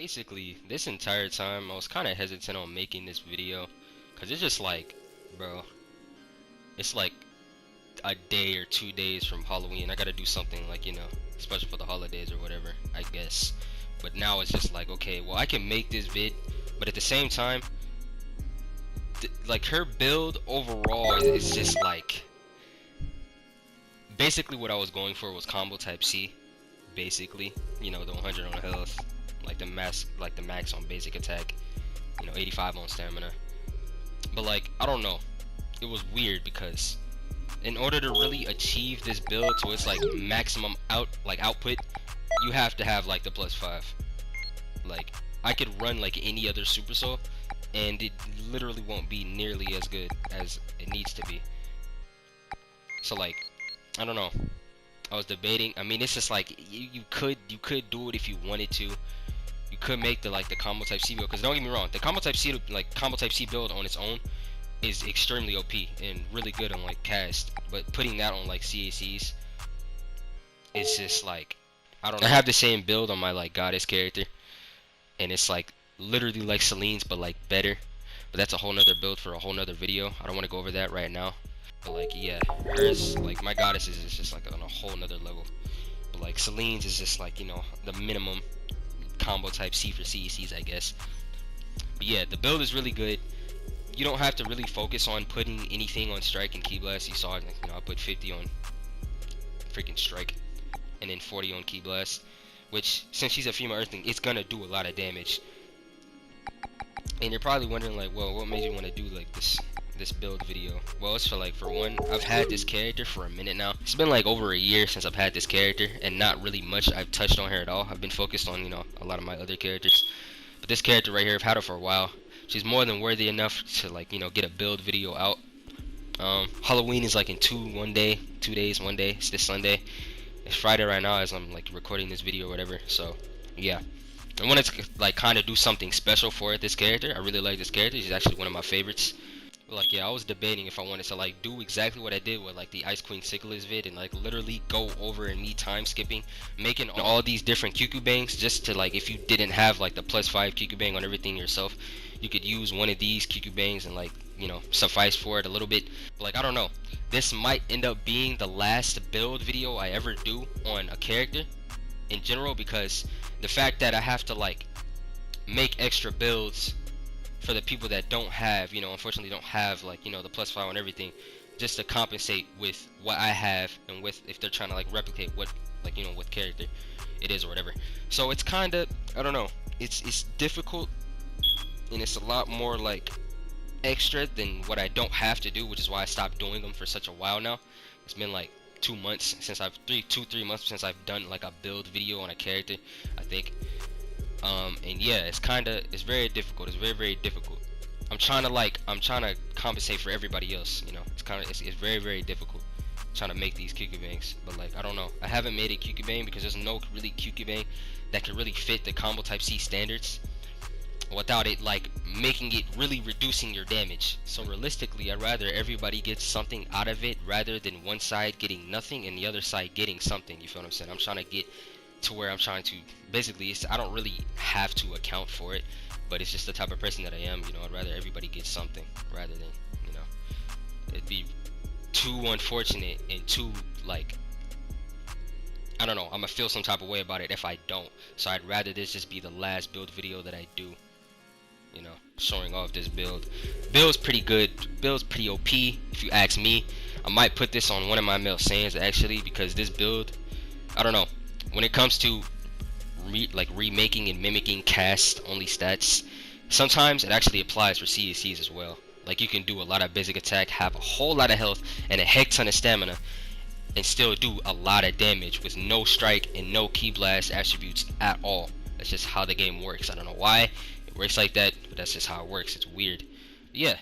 basically this entire time I was kind of hesitant on making this video because it's just like, bro, it's like a day or 2 days from Halloween. I gotta do something like, you know, special for the holidays or whatever, I guess. But now it's just like, okay, well, I can make this vid, but at the same time, like, her build overall is just like, basically what I was going for was combo type C, basically, you know, the 100 on health, like the max on basic attack, you know, 85 on stamina. But like, I don't know, it was weird because in order to really achieve this build to its like maximum output, you have to have like the +5. Like, I could run like any other Super Soul and it literally won't be nearly as good as it needs to be. So like, I don't know, I was debating. I mean, it's just like you could do it if you wanted to. You could make the combo type C build, because don't get me wrong, the combo type C build on its own is extremely OP and really good on like cast, but putting that on like CACs, it's just like, I don't know. I have the same build on my like goddess character, and it's like literally like Celine's but like better, but that's a whole nother build for a whole nother video. I don't want to go over that right now, but like, yeah, hers, like my goddess is just like on a whole nother level, but like Celine's is just like, you know, the minimum combo type C for CECs, I guess. But yeah, the build is really good. You don't have to really focus on putting anything on strike and key blast. You saw, like, you know, I put 50 on freaking strike and then 40 on key blast, which, since she's a female earthling, it's gonna do a lot of damage. And you're probably wondering like, well, what made you want to do like this build video? Well, it's for one, I've had this character for a minute now. It's been like over a year since I've had this character, and not really much I've touched on her at all. I've been focused on, you know, a lot of my other characters, but this character right here, I've had her for a while. She's more than worthy enough to, like, you know, get a build video out. Halloween is like in 2 days, 1 day. It's this Sunday. It's Friday right now as I'm like recording this video or whatever. So yeah, I wanted to like kind of do something special for this character. I really like this character. She's actually one of my favorites. But like, yeah, I was debating if I wanted to like do exactly what I did with like the Ice Queen Sickles vid, and like literally go over and me time skipping, making all these different QQ bangs, just to like, if you didn't have like the +5 QQ bang on everything yourself, you could use one of these QQ bangs and like, you know, suffice for it a little bit. But like, I don't know, this might end up being the last build video I ever do on a character in general, because the fact that I have to like make extra builds for the people that don't have, you know, unfortunately don't have like, you know, the +5 on everything, just to compensate with what I have, and with, if they're trying to like replicate what, like, you know, what character it is or whatever. So it's kind of, I don't know, it's difficult, and it's a lot more like extra than what I don't have to do, which is why I stopped doing them for such a while now. It's been like 2 months since I've 3 months since I've done like a build video on a character, I think. And yeah, it's very difficult. It's very difficult. I'm trying to compensate for everybody else, you know. It's very difficult trying to make these QQ bangs. But like, I don't know, I haven't made a QQ bang because there's no really QQ bang that can really fit the combo type C standards without it like making it really reducing your damage. So realistically, I'd rather everybody gets something out of it rather than one side getting nothing and the other side getting something. You feel what I'm saying? I'm trying to get to where I'm trying to, basically, I don't really have to account for it, but it's just the type of person that I am, you know. I'd rather everybody get something rather than, you know, it'd be too unfortunate and too like, I don't know, I'm gonna feel some type of way about it if I don't. So I'd rather this just be the last build video that I do, you know, showing off this build. Build's pretty good, build's pretty OP if you ask me. I might put this on one of my male sayings actually, because this build, I don't know, when it comes to remaking and mimicking cast only stats, sometimes it actually applies for CSCs as well. Like, you can do a lot of basic attack, have a whole lot of health and a heck ton of stamina, and still do a lot of damage with no strike and no key blast attributes at all. That's just how the game works. I don't know why it works like that, but that's just how it works. It's weird. But yeah.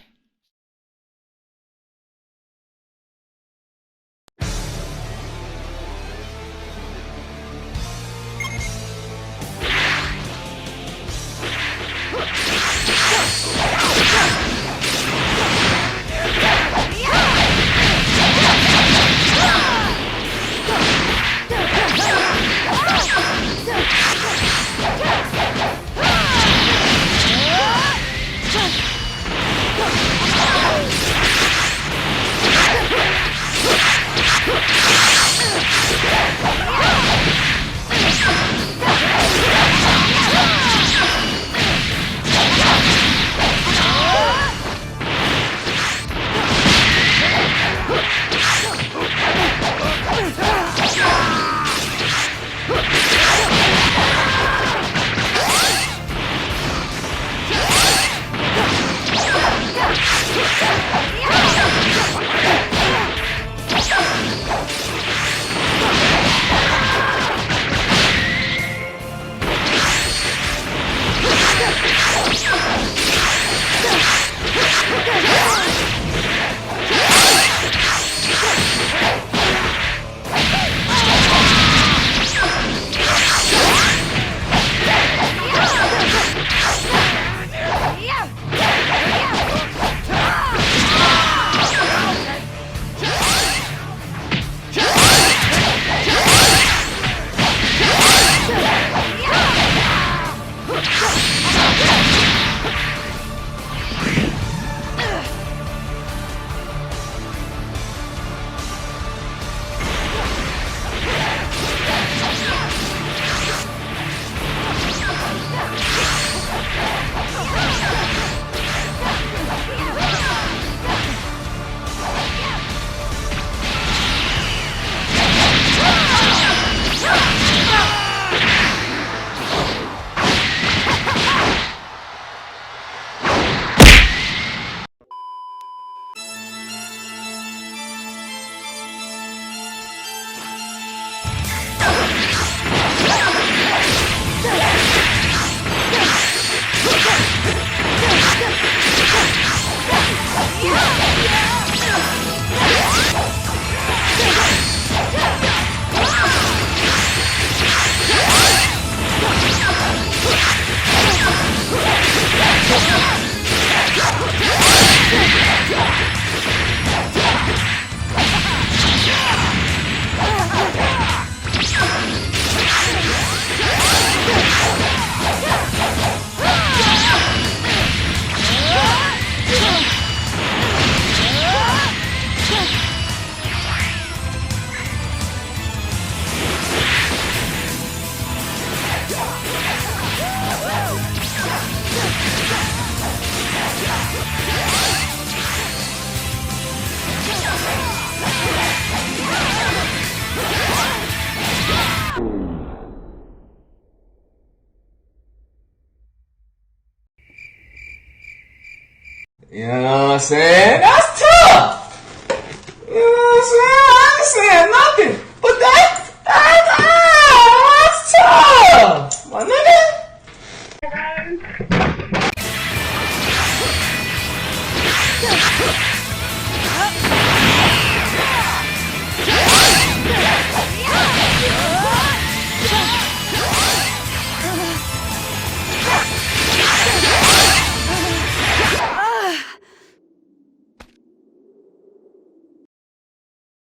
You know what I'm saying? That's tough!